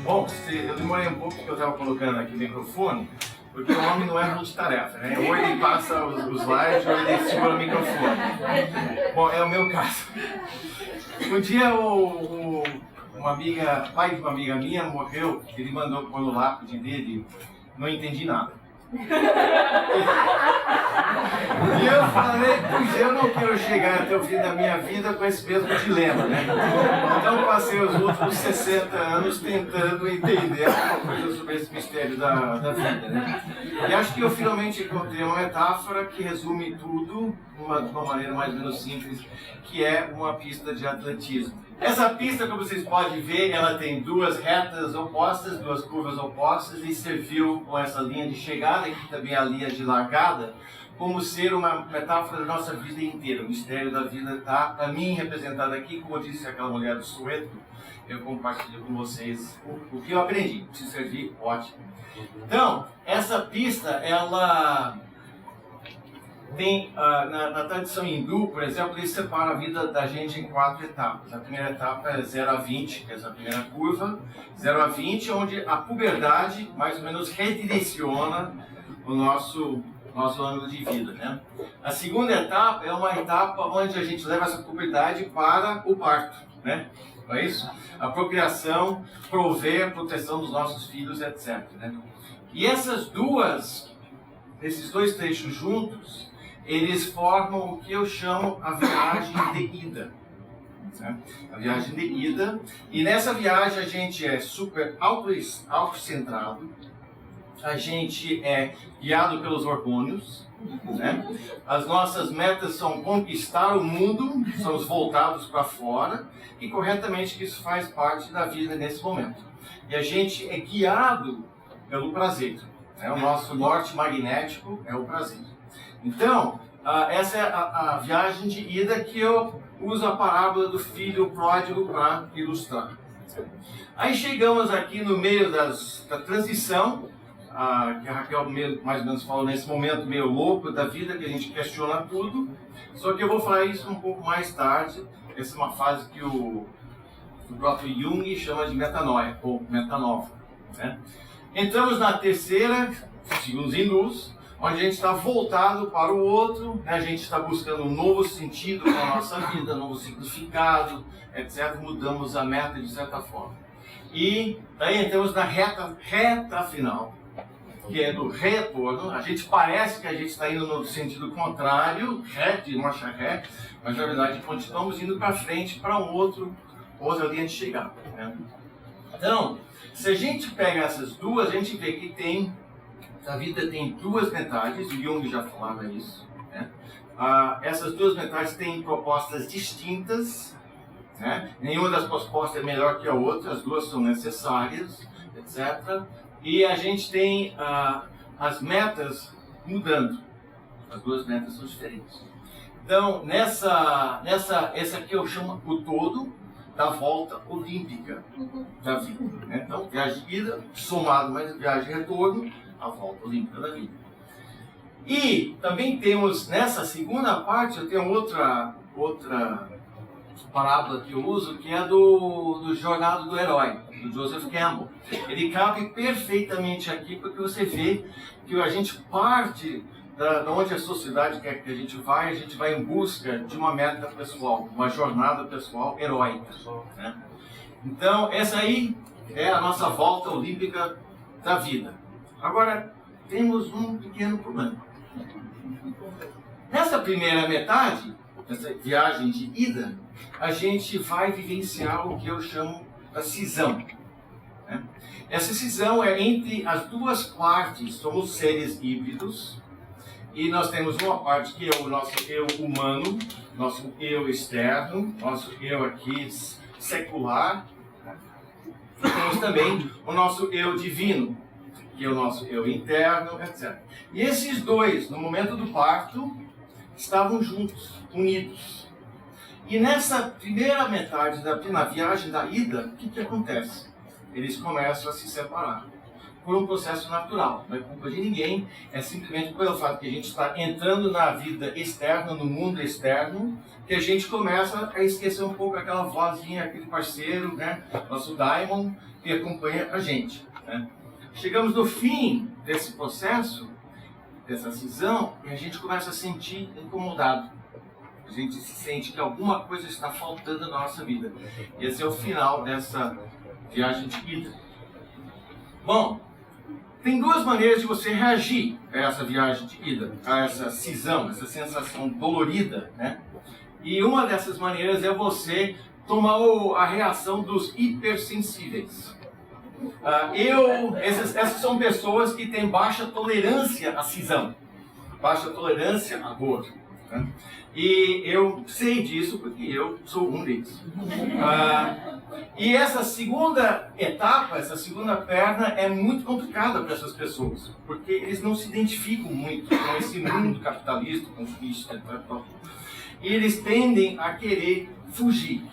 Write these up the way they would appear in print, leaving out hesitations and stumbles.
Bom, eu demorei um pouco porque eu estava colocando aqui o microfone, porque o homem não é multitarefa, né? Ou ele passa os slides ou ele segura o microfone. Bom, é o meu caso. Um dia pai de uma amiga minha morreu, ele mandou pôr no lápide dele, não entendi nada. E eu falei, pois eu não quero chegar até o fim da minha vida com esse mesmo dilema, né? Então passei os últimos 60 anos tentando entender alguma coisa sobre esse mistério da vida, né? E acho que eu finalmente encontrei uma metáfora que resume tudo de uma maneira mais ou menos simples, que é uma pista de atletismo. Essa pista, como vocês podem ver, ela tem duas retas opostas, duas curvas opostas, e serviu com essa linha de chegada, que também é a linha de largada, como ser uma metáfora da nossa vida inteira. O mistério da vida está, para mim, representado aqui, como disse aquela mulher do Soweto. Eu compartilho com vocês o que eu aprendi. Se servir, ótimo. Então, essa pista, ela tem, na tradição hindu, por exemplo, ele separa a vida da gente em 4 etapas. A primeira etapa é 0 a 20, que é essa primeira curva. 0 a 20, onde a puberdade, mais ou menos, redireciona o nosso ângulo de vida, né? A segunda etapa é uma etapa onde a gente leva essa puberdade para o parto, né? Não é isso? A procriação, prover a proteção dos nossos filhos, etc, né? E esses dois trechos juntos, eles formam o que eu chamo a viagem de ida. Né? A viagem de ida. E nessa viagem a gente é super autocentrado, a gente é guiado pelos hormônios, né? As nossas metas são conquistar o mundo, somos voltados para fora, e corretamente que isso faz parte da vida nesse momento. E a gente é guiado pelo prazer. Né? O nosso norte magnético é o prazer. Então, essa é a viagem de ida que eu uso a parábola do filho pródigo para ilustrar. Aí chegamos aqui no meio da transição, que a Raquel mais ou menos falou nesse momento meio louco da vida, que a gente questiona tudo. Só que eu vou falar isso um pouco mais tarde. Essa é uma fase que o próprio Jung chama de metanoia, ou metanova. Né? Entramos na terceira, segundo os hindus, onde a gente está voltado para o outro, né? A gente está buscando um novo sentido para a nossa vida, um novo significado, etc. Mudamos a meta de certa forma. E daí entramos na reta final, que é do retorno. A gente parece que a gente está indo no sentido contrário, ré, de marcha ré, mas na verdade continuamos indo para frente para outra linha de chegada. Né? Então, se a gente pega essas duas, a gente vê que a vida tem duas metades, o Jung já falava isso. Né? Essas duas metades têm propostas distintas, né? Nenhuma das propostas é melhor que a outra, as duas são necessárias, etc. E a gente tem as metas mudando, as duas metas são diferentes. Então, essa aqui eu chamo o todo da volta olímpica da vida. Né? Então, viagem de ida, somado mais viagem de retorno, a volta olímpica da vida. E também temos, nessa segunda parte, eu tenho outra parábola que eu uso, que é do Jornada do Herói, do Joseph Campbell. Ele cabe perfeitamente aqui, porque você vê que a gente parte da onde a sociedade quer que a gente vai em busca de uma meta pessoal, uma jornada pessoal heróica. Né? Então, essa aí é a nossa volta olímpica da vida. Agora, temos um pequeno problema. Nessa primeira metade, nessa viagem de ida, a gente vai vivenciar o que eu chamo da cisão. Né? Essa cisão é entre as duas partes, somos seres híbridos, e nós temos uma parte que é o nosso eu humano, nosso eu externo, nosso eu aqui secular, e temos também o nosso eu divino, que é o nosso eu interno, etc. E esses dois, no momento do parto, estavam juntos, unidos. E nessa primeira metade na viagem da ida, o que acontece? Eles começam a se separar. por um processo natural, não é culpa de ninguém, é simplesmente pelo fato que a gente está entrando na vida externa, no mundo externo, que a gente começa a esquecer um pouco aquela vozinha, aquele parceiro, né, nosso Daimon, que acompanha a gente, né. Chegamos no fim desse processo, dessa cisão, e a gente começa a sentir incomodado. A gente se sente que alguma coisa está faltando na nossa vida. Esse é o final dessa viagem de ida. Bom, tem duas maneiras de você reagir a essa viagem de ida, a essa cisão, essa sensação dolorida, né? E uma dessas maneiras é você tomar a reação dos hipersensíveis. Essas são pessoas que têm baixa tolerância à cisão, baixa tolerância à dor, né? E eu sei disso porque eu sou um deles. E essa segunda etapa, essa segunda perna é muito complicada para essas pessoas, porque eles não se identificam muito com esse mundo capitalista, consumista, e eles tendem a querer fugir.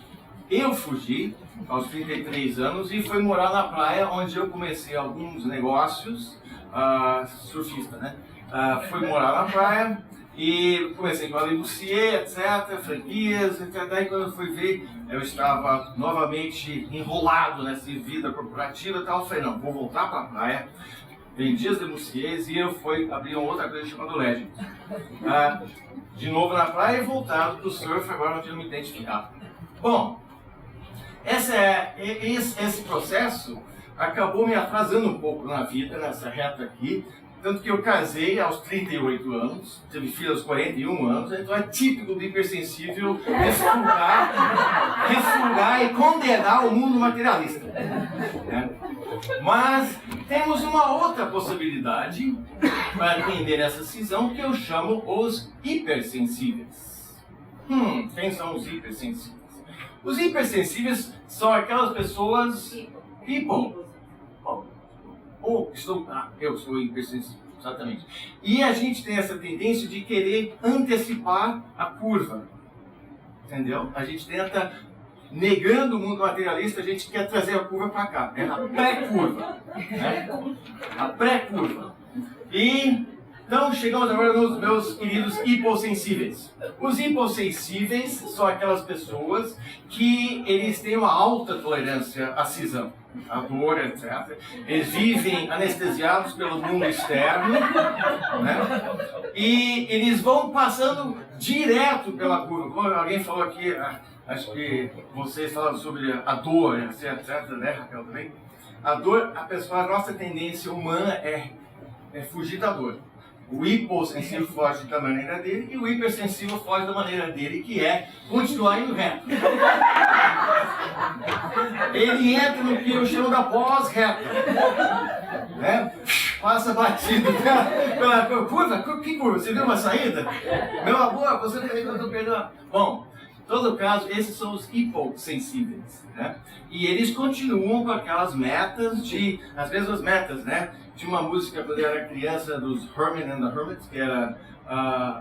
Eu fugi aos 33 anos e fui morar na praia, onde eu comecei alguns negócios, surfista, né? Fui morar na praia e comecei com a Libussier, etc, franquias, etc. Daí quando eu fui ver, eu estava novamente enrolado nessa vida corporativa e tal. Eu falei, não, vou voltar para a praia. Vendi as Libussiers e eu fui abrir uma outra coisa chamada Legend. De novo na praia e voltado para o surf, agora onde eu me identificava. Bom, esse processo acabou me atrasando um pouco na vida, nessa reta aqui, tanto que eu casei aos 38 anos, tive filho aos 41 anos, então é típico do hipersensível refugar e condenar o mundo materialista, né? Mas temos uma outra possibilidade para entender essa cisão que eu chamo os hipersensíveis. Quem são os hipersensíveis? Os hipersensíveis são aquelas pessoas people. Eu sou hipersensível, exatamente. E a gente tem essa tendência de querer antecipar a curva, entendeu? A gente tenta, negando o mundo materialista, a gente quer trazer a curva para cá, é a pré-curva, né? A pré-curva. Então, chegamos agora nos meus queridos hipossensíveis. Os hipossensíveis são aquelas pessoas que eles têm uma alta tolerância à cisão, à dor, etc. Eles vivem anestesiados pelo mundo externo, né? E eles vão passando direto pela curva. Como alguém falou aqui, acho que vocês falaram sobre a dor, etc, né, Raquel, também? A dor, a nossa tendência humana é fugir da dor. O hipossensível foge da maneira dele e o hipersensível foge da maneira dele, que é continuar indo reto. Ele entra no que eu chamo da pós-reta, né? Passa batido pela curva. Que curva? Você viu uma saída? Meu amor, você não quer que eu estou perdendo? Bom, em todo caso, esses são os hipossensíveis, né? E eles continuam com aquelas metas as mesmas metas, né? Tinha uma música quando eu era criança dos Herman and the Hermits, que era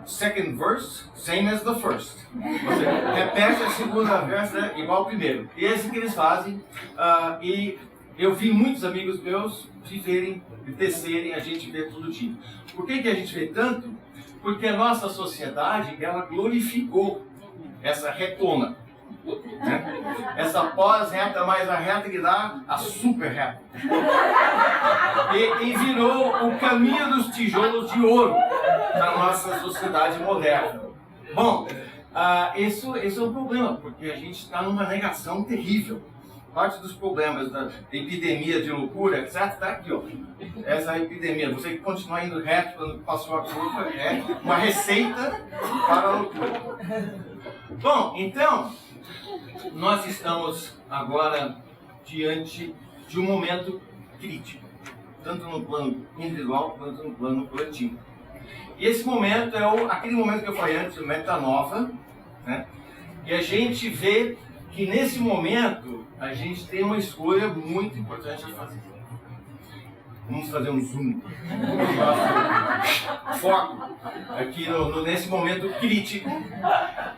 second verse, same as the first. Você repete a segunda versa, né, igual ao primeiro. E é isso que eles fazem. E eu vi muitos amigos meus viverem e descerem, a gente vê todo dia. Por que a gente vê tanto? Porque a nossa sociedade, ela glorificou essa retona, né? Essa pós-reta mais a reta que dá a super reta. E virou o caminho dos tijolos de ouro da nossa sociedade moderna. Bom, esse é um problema, porque a gente está numa negação terrível. Parte dos problemas da epidemia de loucura, etc., está aqui, ó. Essa epidemia, você que continuar indo reto quando passou a curva, é uma receita para a loucura. Bom, então, nós estamos agora diante de um momento crítico, tanto no plano individual quanto no plano coletivo. E esse momento é aquele momento que eu falei antes, o momento da nova, né? E a gente vê que nesse momento a gente tem uma escolha muito importante a fazer. Vamos fazer um zoom. Foco aqui nesse momento crítico.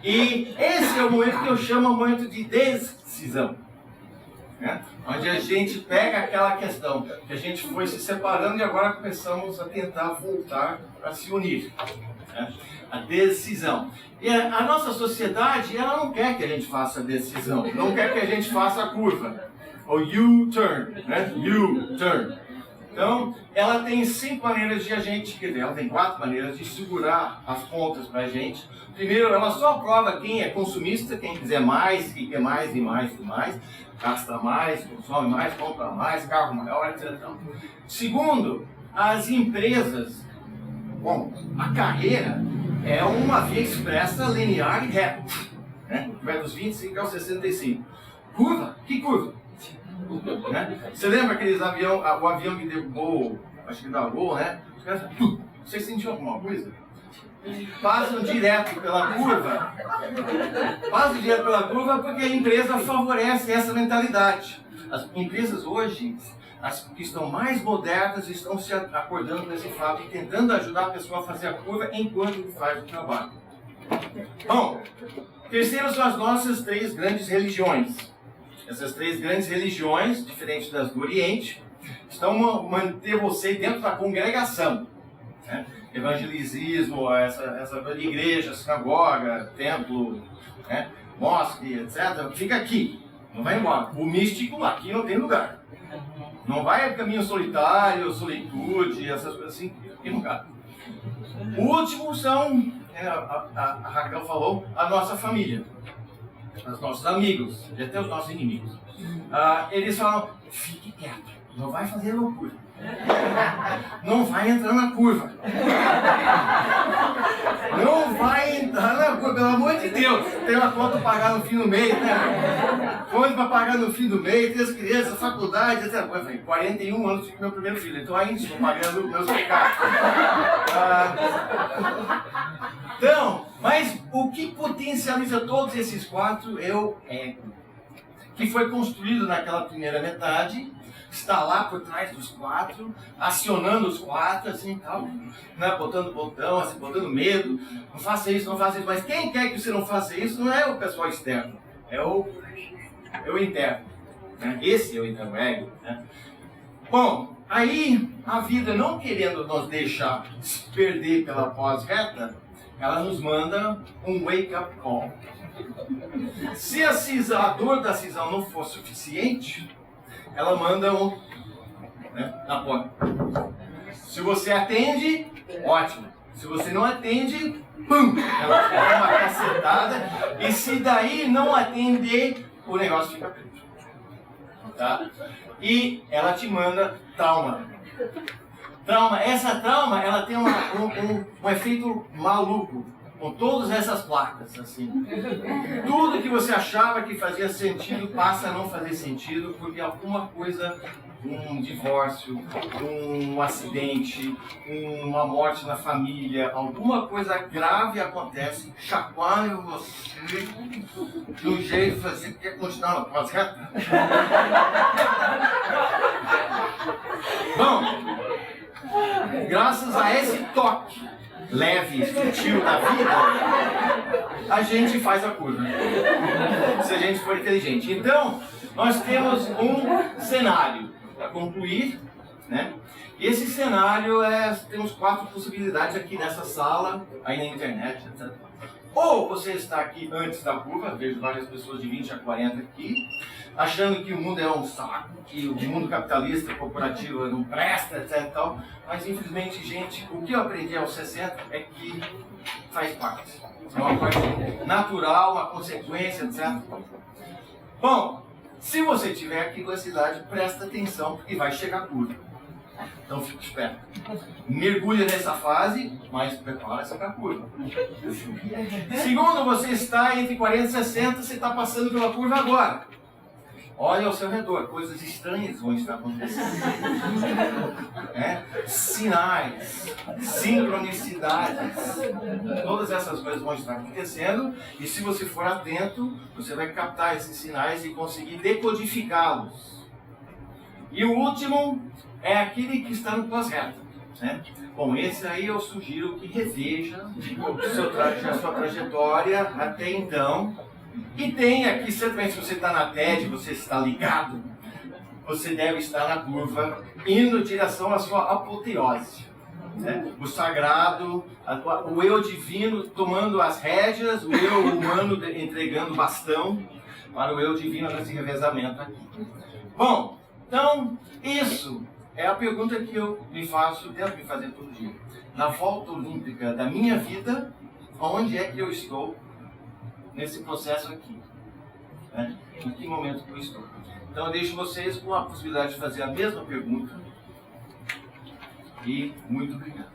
E esse é o momento que eu chamo de momento de decisão. né? Onde a gente pega aquela questão que a gente foi se separando e agora começamos a tentar voltar a se unir, né? A decisão. E a nossa sociedade, ela não quer que a gente faça a decisão, não quer que a gente faça a curva, ou U-turn, né? U-turn. Então, ela tem 5 maneiras de a gente, quer dizer, ela tem 4 maneiras de segurar as pontas para a gente. Primeiro, ela só aprova quem é consumista, quem quiser mais, quem quer mais e mais e mais, gasta mais, consome mais, compra mais, carro maior, etc. Segundo, as empresas, bom, a carreira é uma via expressa linear e reta, né? Vai dos 25 aos 65. Curva? Que curva? Né? Você lembra aqueles o avião que derrubou, acho que da Gol, né? Vocês sentiram alguma coisa? Passam direto pela curva. Passam direto pela curva porque a empresa favorece essa mentalidade. As empresas hoje, as que estão mais modernas, estão se acordando com esse fato e tentando ajudar a pessoa a fazer a curva enquanto faz o trabalho. Bom, terceiro são as nossas 3 grandes religiões. Essas 3 grandes religiões, diferentes das do Oriente, estão manter você dentro da congregação, né? Evangelismo, essa igreja, sinagoga, templo, né? Mosque, etc. Fica aqui, não vai embora. O místico aqui não tem lugar. Não vai caminho solitário, solitude, essas coisas assim, não tem lugar. O último são, a Raquel falou, a nossa família. Os nossos amigos, e até os nossos inimigos. Eles falam, fique quieto, não vai fazer loucura. Não vai entrar na curva. Não vai entrar na curva, pelo amor de Deus. Tem uma conta para pagar no fim do mês, né? Conta para pagar no fim do mês, tem as crianças, faculdade, etc. Eu falei, 41 anos tive meu primeiro filho, então ainda estou pagando meus pecados. Então, mas o que potencializa todos esses 4 é o ego, que foi construído naquela primeira metade, está lá por trás dos 4, acionando os 4, assim, tal, né, botando botão, assim, botando medo, não faça isso, não faça isso, mas quem quer que você não faça isso não é o pessoal externo, é o interno, né? Esse é o interno, ego, né? Bom, aí a vida, não querendo nos deixar se perder pela pós-reta, ela nos manda um wake-up call. Se a dor da cisão não for suficiente, ela manda na porta. Se você atende, ótimo. Se você não atende, pum! Ela dá uma cacetada. E se daí não atender, o negócio fica preto. Tá? E ela te manda trauma. Essa trauma, ela tem um efeito maluco, com todas essas placas, assim. Tudo que você achava que fazia sentido passa a não fazer sentido, porque alguma coisa, um divórcio, um acidente, uma morte na família, alguma coisa grave acontece, chacoalha você de um jeito que você quer continuar na pós-reta. Bom, graças a esse toque leve e sutil da vida, a gente faz a curva, se a gente for inteligente. Então, nós temos um cenário para concluir, né? Esse cenário temos 4 possibilidades aqui nessa sala, aí na internet, etc. Ou você está aqui antes da curva, vejo várias pessoas de 20 a 40 aqui, achando que o mundo é um saco, que o mundo capitalista, corporativo não presta, etc. Tal. Mas infelizmente, gente, o que eu aprendi aos 60 é que faz parte. É uma parte natural, uma consequência, etc. Bom, se você tiver aqui com essa idade, presta atenção, porque vai chegar a curva. Então fique esperto. Mergulha nessa fase, mas prepara-se para a curva. Segundo, você está entre 40 e 60, você está passando pela curva agora. Olha ao seu redor, coisas estranhas vão estar acontecendo. Sinais, sincronicidades, todas essas coisas vão estar acontecendo, e se você for atento, você vai captar esses sinais e conseguir decodificá-los. E o último é aquele que está no pós-reta, né? Bom, esse aí eu sugiro que reveja a sua trajetória até então, E tem aqui, certamente, se você está na TED, você está ligado, você deve estar na curva, indo em direção à sua apoteose. Né? O sagrado, o eu divino tomando as rédeas, o eu humano entregando o bastão para o eu divino nesse revezamento aqui. Bom, então, isso é a pergunta que eu me faço, tento me fazer todo dia. Na volta olímpica da minha vida, onde é que eu estou nesse processo aqui? Né? Em que momento que eu estou? Então eu deixo vocês com a possibilidade de fazer a mesma pergunta. E muito obrigado.